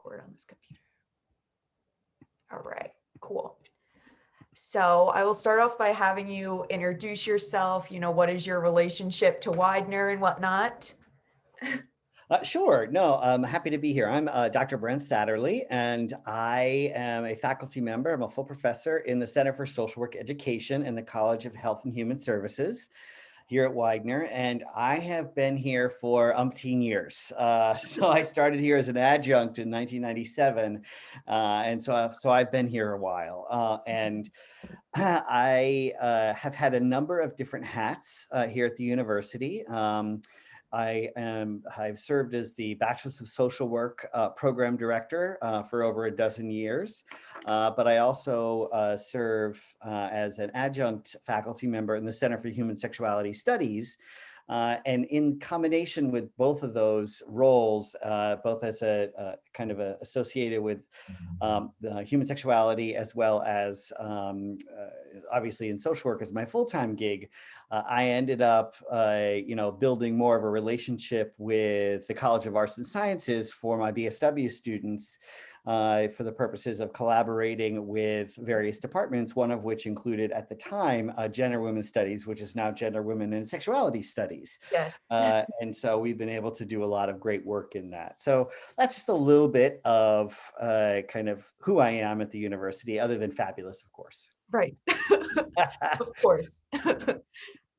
record on this computer. All right, cool. So I will start off by having you introduce yourself. What is your relationship to Widener and whatnot? Sure. No, I'm happy to be here. I'm Dr. Brent Satterly, and I am a faculty member. I'm a full professor in the Center for Social Work Education in the College of Health and Human Services here at Widener, and I have been here for umpteen years. So I started here as an adjunct in 1997, and so I've been here a while. And I have had a number of different hats here at the university. I've served as the Bachelor's of Social Work program director for over a dozen years, but I also serve as an adjunct faculty member in the Center for Human Sexuality Studies. And in combination with both of those roles, both as a kind of associated with the human sexuality, as well as obviously in social work as my full-time gig, I ended up, building more of a relationship with the College of Arts and Sciences for my BSW students for the purposes of collaborating with various departments, one of which included at the time Gender Women's Studies, which is now Gender, Women, and Sexuality Studies. Yeah. And so we've been able to do a lot of great work in that. So that's just a little bit of kind of who I am at the university, other than fabulous, of course. Right. Of course.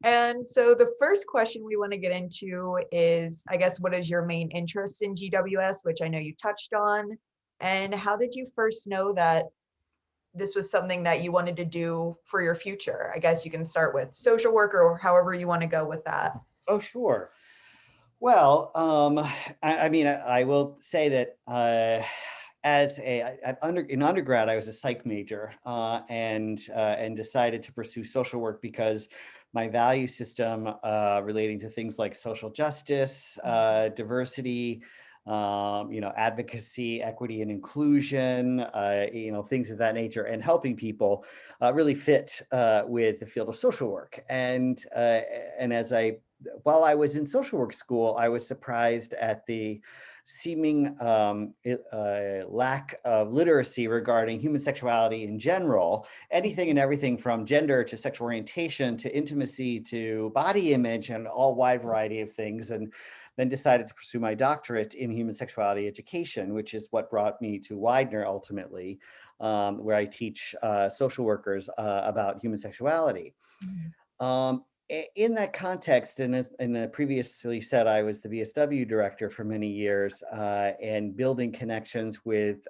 And so the first question we want to get into is, I guess, what is your main interest in GWS, which I know you touched on, and how did you first know that this was something that you wanted to do for your future? I guess you can start with social worker or however you want to go with that. Oh, sure. Well, I will say that in undergrad, I was a psych major and decided to pursue social work because my value system relating to things like social justice, diversity, advocacy, equity and inclusion, things of that nature, and helping people really fit with the field of social work. And while I was in social work school, I was surprised at the seeming lack of literacy regarding human sexuality in general, anything and everything from gender to sexual orientation to intimacy to body image and all wide variety of things. And then decided to pursue my doctorate in human sexuality education, which is what brought me to Widener ultimately, where I teach social workers about human sexuality. In that context, and I previously said I was the VSW director for many years, and building connections with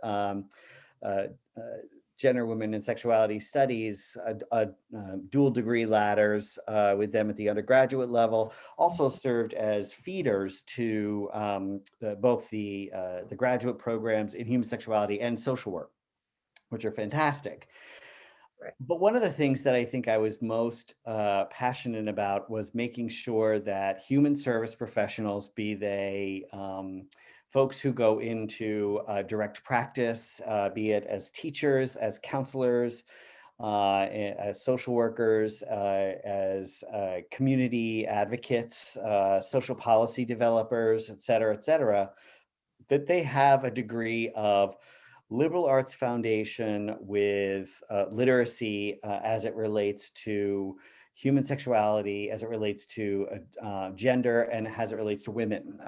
gender, women, and sexuality studies, dual degree ladders with them at the undergraduate level, also served as feeders to both the graduate programs in human sexuality and social work, which are fantastic. Right. But one of the things that I think I was most passionate about was making sure that human service professionals, be they folks who go into direct practice, be it as teachers, as counselors, as social workers, as community advocates, social policy developers, et cetera, that they have a degree of liberal arts foundation with literacy as it relates to human sexuality, as it relates to gender, and as it relates to women,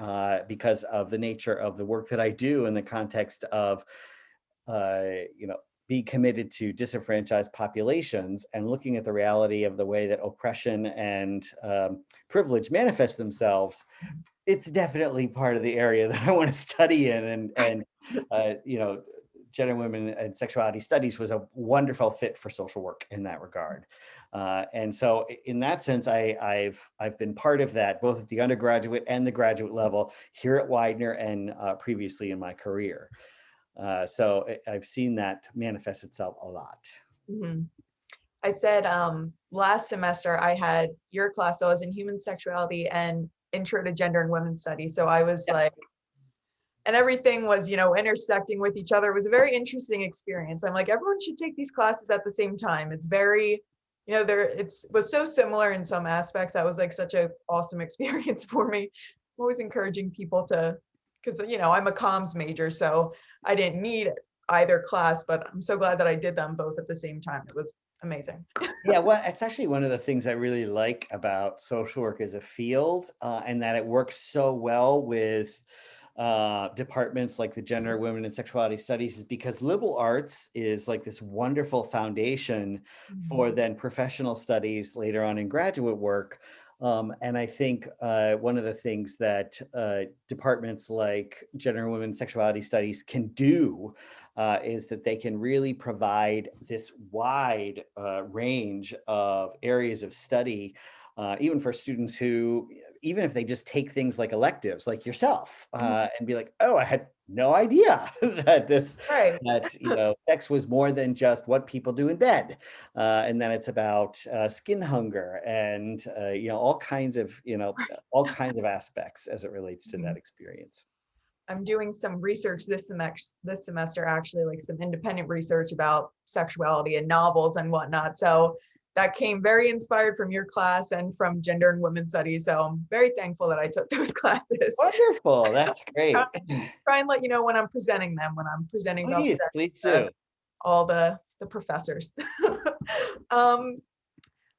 because of the nature of the work that I do in the context of, be committed to disenfranchised populations and looking at the reality of the way that oppression and privilege manifest themselves. It's definitely part of the area that I want to study in, and gender, women, and sexuality studies was a wonderful fit for social work in that regard. And so in that sense, I've been part of that, both at the undergraduate and the graduate level here at Widener and previously in my career. So I've seen that manifest itself a lot. Mm-hmm. I said last semester I had your class, so I was in human sexuality and intro to gender and women's studies. So I was like, and everything was, intersecting with each other. It was a very interesting experience. I'm like, everyone should take these classes at the same time. It's very, it was so similar in some aspects. That was like such an awesome experience for me. I'm always encouraging people to, because, I'm a comms major. So I didn't need either class, but I'm so glad that I did them both at the same time. It was amazing. Yeah, well, it's actually one of the things I really like about social work as a field, and that it works so well with departments like the Gender, Women, and Sexuality Studies, is because liberal arts is like this wonderful foundation for then professional studies later on in graduate work. And I think one of the things that departments like Gender, Women, Sexuality Studies can do is that they can really provide this wide range of areas of study, even for students who, even if they just take things like electives, like yourself, and be like, oh, I had no idea that Right. sex was more than just what people do in bed, and then it's about skin hunger and all kinds of aspects as it relates to that experience. I'm doing some research this semester, actually, like some independent research about sexuality and novels and whatnot. So that came very inspired from your class and from gender and women's studies. So I'm very thankful that I took those classes. Wonderful, that's great. Try and let you know when I'm presenting them, when I'm presenting about Please, sex please to do. all the professors. um,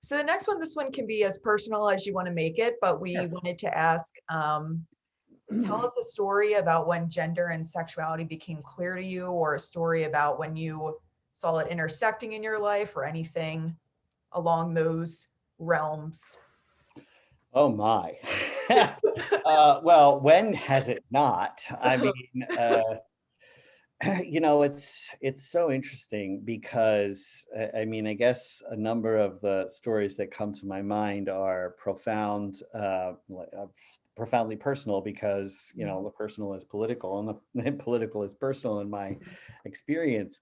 so the next one, this one can be as personal as you want to make it, but we wanted to ask, tell us a story about when gender and sexuality became clear to you, or a story about when you saw it intersecting in your life, or anything along those realms. Oh my. Well, when has it not? I mean, it's so interesting because I mean, I guess a number of the stories that come to my mind are profoundly personal, because the personal is political and the political is personal in my experience.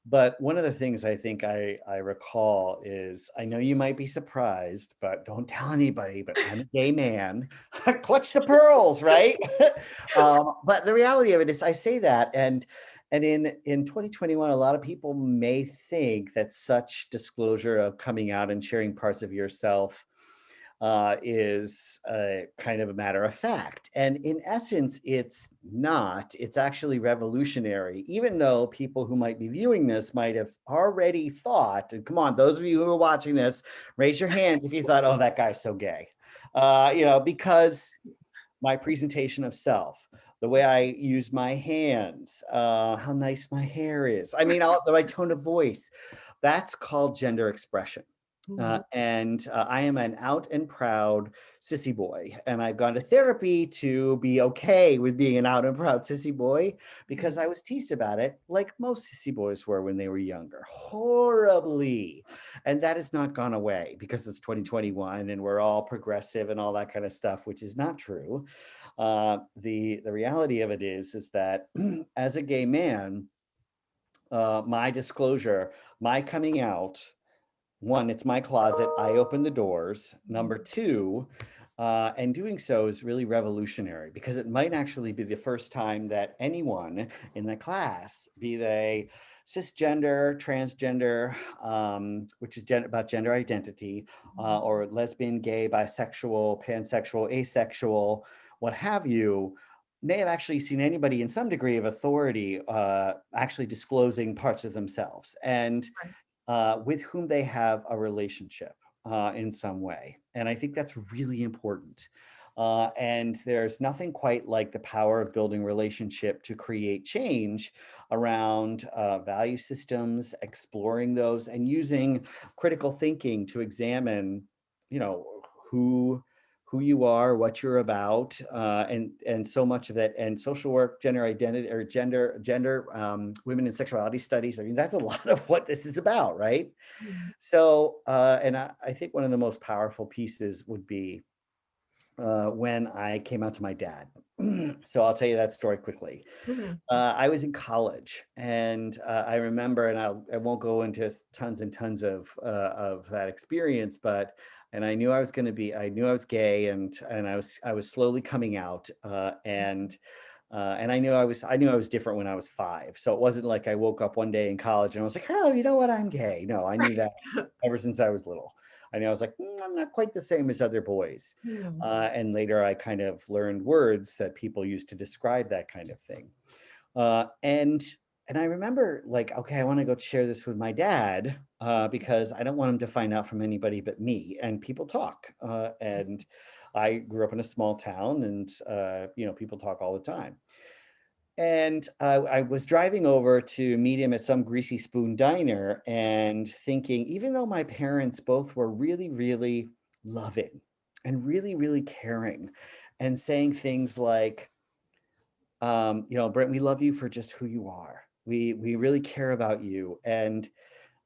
But one of the things I think I recall is, I know you might be surprised, but don't tell anybody, but I'm a gay man. Clutch the pearls, right? But the reality of it is, I say that, and in 2021, a lot of people may think that such disclosure of coming out and sharing parts of yourself is kind of a matter of fact. And in essence, it's not. It's actually revolutionary, even though people who might be viewing this might have already thought, and come on, those of you who are watching this, raise your hands if you thought, oh, that guy's so gay. Because my presentation of self, the way I use my hands, how nice my hair is. I mean, my tone of voice, that's called gender expression. And I am an out and proud sissy boy, and I've gone to therapy to be okay with being an out and proud sissy boy, because I was teased about it, like most sissy boys were when they were younger, horribly. And that has not gone away because it's 2021 and we're all progressive and all that kind of stuff, which is not true. The reality of it is that as a gay man, my disclosure, my coming out, one, it's my closet. I open the doors. Number two, and doing so is really revolutionary, because it might actually be the first time that anyone in the class, be they cisgender, transgender, which is about gender identity, or lesbian, gay, bisexual, pansexual, asexual, what have you, may have actually seen anybody in some degree of authority actually disclosing parts of themselves, and with whom they have a relationship in some way. And I think that's really important. And there's nothing quite like the power of building relationship to create change around value systems, exploring those, and using critical thinking to examine, you know, who you are, what you're about, and so much of it. And social work, gender identity, or gender, women and sexuality studies. I mean, that's a lot of what this is about, right? So, and I think one of the most powerful pieces would be when I came out to my dad. So I'll tell you that story quickly. I was in college, and I remember, and I won't go into tons and tons of that experience, but and I knew I was going to be, I knew I was gay, and I was slowly coming out, and I knew I was different when I was 5. So it wasn't like I woke up one day in college and I was like, oh, you know what, I'm gay. No, I knew that ever since I was little. I knew I was like, I'm not quite the same as other boys. And later I kind of learned words that people used to describe that kind of thing. And I remember like, okay, I want to go share this with my dad because I don't want him to find out from anybody but me. And people talk. And I grew up in a small town, and people talk all the time. And I was driving over to meet him at some Greasy Spoon diner and thinking, even though my parents both were really, really loving and really, really caring and saying things like, Brent, we love you for just who you are. We really care about you. And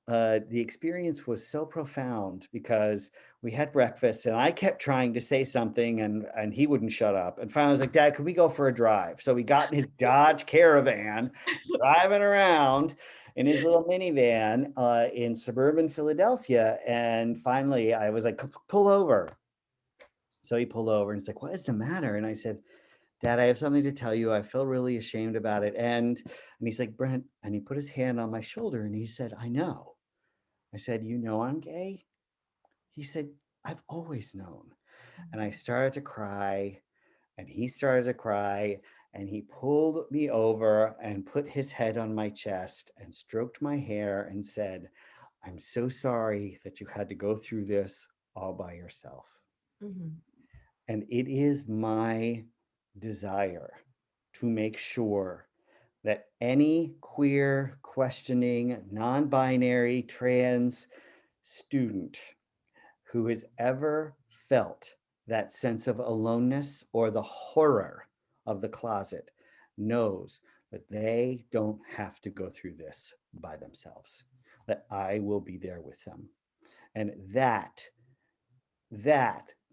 the experience was so profound because we had breakfast and I kept trying to say something and he wouldn't shut up. And finally I was like, Dad, could we go for a drive? So we got in his Dodge Caravan, driving around in his little minivan in suburban Philadelphia. And finally I was like, pull over. So he pulled over and he's like, what is the matter? And I said, Dad, I have something to tell you. I feel really ashamed about it. And he's like, Brent, and he put his hand on my shoulder and he said, I know. I said, you know I'm gay? He said, I've always known. And I started to cry, and he started to cry, and he pulled me over and put his head on my chest and stroked my hair and said, I'm so sorry that you had to go through this all by yourself. Mhm. And it is my desire to make sure that any queer, questioning, non-binary, trans student who has ever felt that sense of aloneness or the horror of the closet knows that they don't have to go through this by themselves, that I will be there with them. And that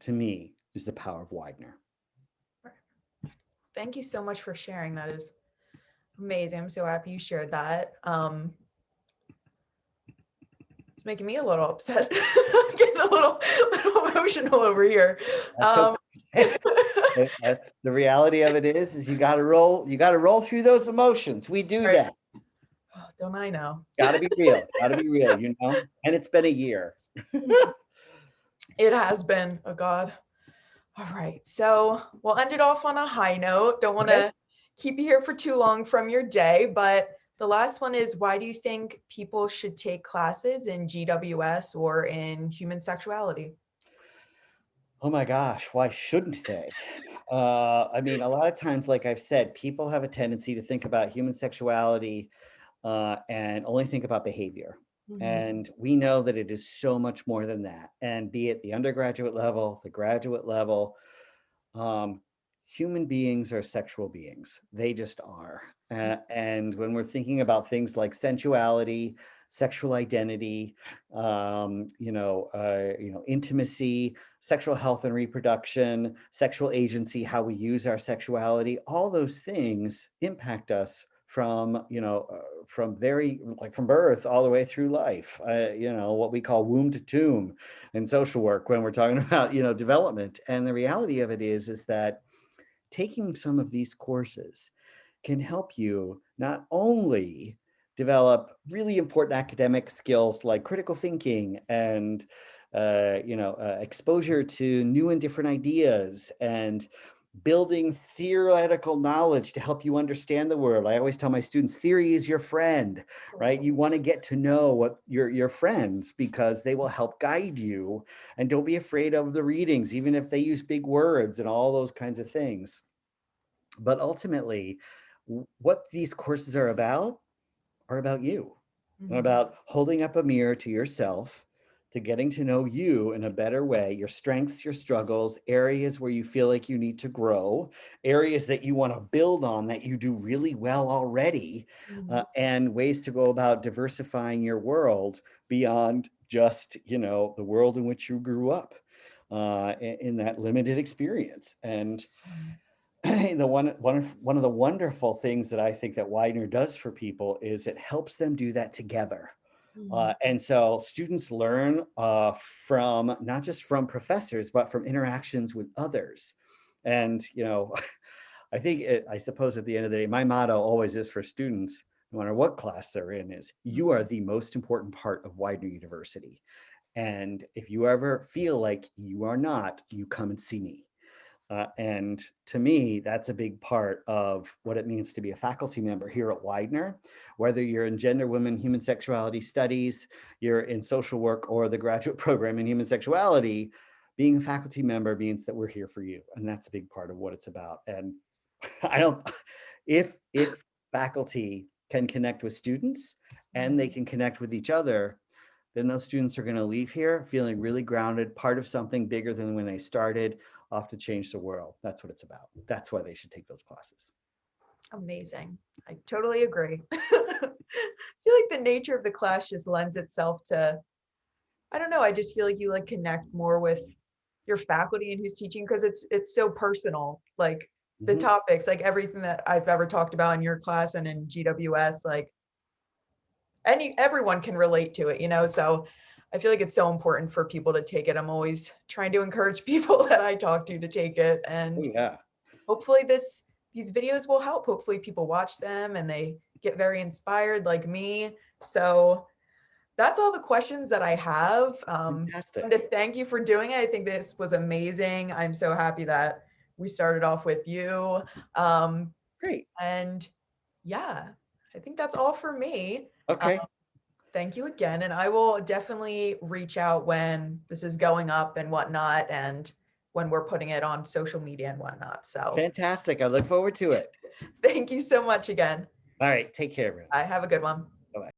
to me is the power of Widener. Thank you so much for sharing. That is amazing. I'm so happy you shared that. It's making me a little upset. I'm getting a little emotional over here. That's okay. That's the reality of it is you got to roll through those emotions. We do Right. that. Oh, don't I know? Got to be real, and it's been a year. It has been. Oh God. All right. So we'll end it off on a high note. Don't want Okay. to keep you here for too long from your day, but the last one is, why do you think people should take classes in GWS or in human sexuality? Oh my gosh, why shouldn't they? I mean, a lot of times, like I've said, people have a tendency to think about human sexuality and only think about behavior. Mhm. And we know that it is so much more than that. And be it the undergraduate level, the graduate level, um, human beings are sexual beings. They just are. And when we're thinking about things like sensuality, sexual identity, intimacy, sexual health and reproduction, sexual agency, how we use our sexuality, all those things impact us from very like from birth all the way through life. What we call womb to tomb in social work when we're talking about development. And the reality of it is that taking some of these courses can help you not only develop really important academic skills like critical thinking and exposure to new and different ideas and building theoretical knowledge to help you understand the world. I always tell my students, theory is your friend, right? You want to get to know what your friends because they will help guide you. And don't be afraid of the readings, even if they use big words and all those kinds of things. But ultimately, what these courses are about you, Mhm. about holding up a mirror to yourself, to getting to know you in a better way, your strengths, your struggles, areas where you feel like you need to grow, areas that you want to build on that you do really well already, Mhm. and ways to go about diversifying your world beyond just, the world in which you grew up in that limited experience. And one of the wonderful things that I think that Widener does for people is it helps them do that together. Mhm. And so students learn from not just from professors, but from interactions with others. And, I suppose at the end of the day, my motto always is for students, no matter what class they're in, is you are the most important part of Widener University. And if you ever feel like you are not, you come and see me. And to me, that's a big part of what it means to be a faculty member here at Widener. Whether you're in gender, women, human sexuality studies, you're in social work, or the graduate program in human sexuality, being a faculty member means that we're here for you. And that's a big part of what it's about. And I don't, if faculty can connect with students and they can connect with each other, then those students are going to leave here feeling really grounded, part of something bigger than when they started, off to change the world. That's what it's about. That's why they should take those classes. Amazing. I totally agree. I feel like the nature of the class just lends itself to, I don't know, I just feel like you like connect more with your faculty and who's teaching because it's so personal. Like the Mhm. topics, like everything that I've ever talked about in your class and in GWS, like everyone can relate to it, you know? So I feel like it's so important for people to take it. I'm always trying to encourage people that I talk to take it. Oh, And yeah. hopefully these videos will help. Hopefully people watch them and they get very inspired like me. So that's all the questions that I have. And to Fantastic. thank you for doing it. I think this was amazing. I'm so happy that we started off with you. Um, Great. and yeah, I think that's all for me. Okay. Thank you again. And I will definitely reach out when this is going up and whatnot, and when we're putting it on social media and whatnot. So Fantastic. I look forward to it. thank you so much again. All right. Take care, everyone. I have a good one.